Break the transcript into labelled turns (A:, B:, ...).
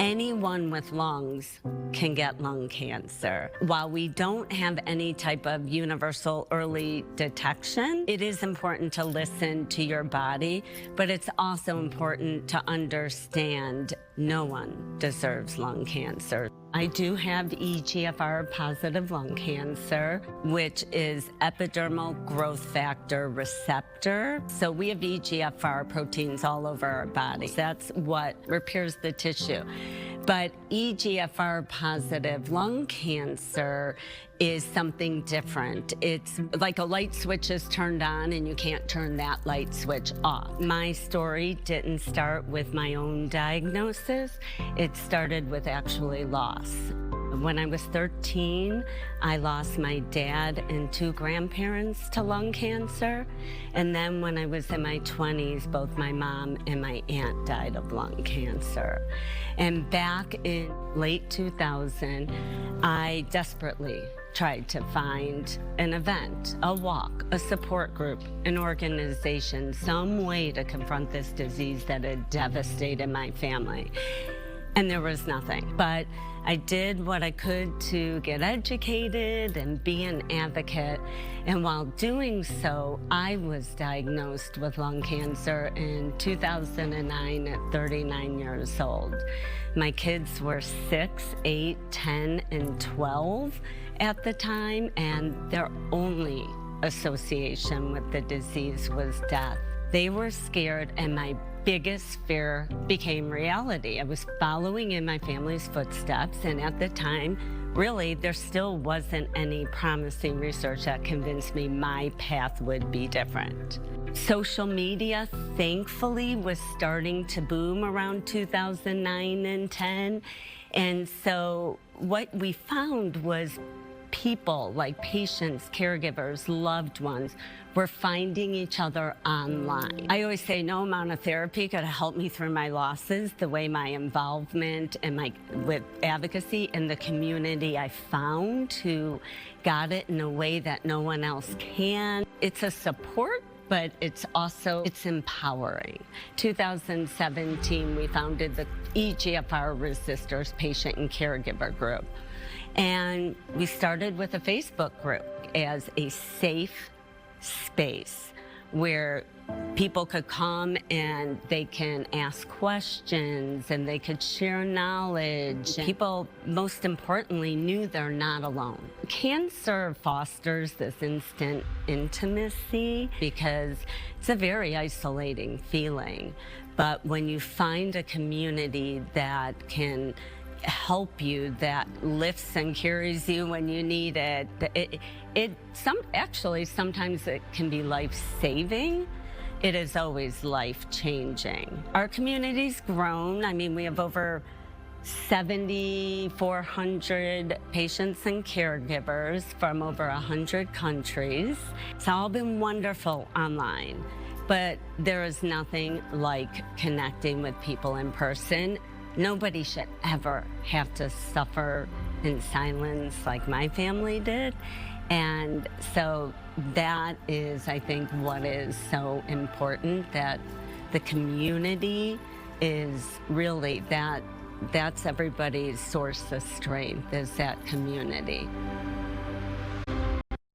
A: Anyone with lungs can get lung cancer. While we don't have any type of universal early detection, it is important to listen to your body, but it's also important to understand no one deserves lung cancer. I do have EGFR-positive lung cancer, which is epidermal growth factor receptor. So we have EGFR proteins all over our body. That's what repairs the tissue. But EGFR-positive lung cancer is something different. It's like a light switch is turned on and you can't turn that light switch off. My story didn't start with my own diagnosis. It started with actually loss. When I was 13, I lost my dad and 2 grandparents to lung cancer. And then when I was in my 20s, both my mom and my aunt died of lung cancer. And back in late 2000, I desperately tried to find an event, a walk, a support group, an organization, some way to confront this disease that had devastated my family. And there was nothing. But I did what I could to get educated and be an advocate. And while doing so, I was diagnosed with lung cancer in 2009 at 39 years old. My kids were 6, 8, 10, and 12 at the time, and their only association with the disease was death. They were scared, and my biggest fear became reality. I was following in my family's footsteps, and at the time, really, there still wasn't any promising research that convinced me my path would be different. Social media, thankfully, was starting to boom around 2009 and 10, and so what we found was people, like patients, caregivers, loved ones, were finding each other online. I always say no amount of therapy could help me through my losses the way my involvement and with advocacy in the community I found who got it in a way that no one else can. It's a support, but it's empowering. 2017, we founded the EGFR Resisters patient and caregiver group. And we started with a Facebook group as a safe space where people could come and they can ask questions and they could share knowledge. People, most importantly, knew they're not alone. Cancer fosters this instant intimacy because it's a very isolating feeling. But when you find a community that can help you, that lifts and carries you when you need it, sometimes it can be life-saving. It is always life-changing. Our community's grown. I mean, we have over 7,400 patients and caregivers from over 100 countries. It's all been wonderful online, but there is nothing like connecting with people in person. Nobody should ever have to suffer in silence like my family did. And so that is, I think, what is so important, that the community is really that's everybody's source of strength, is that community.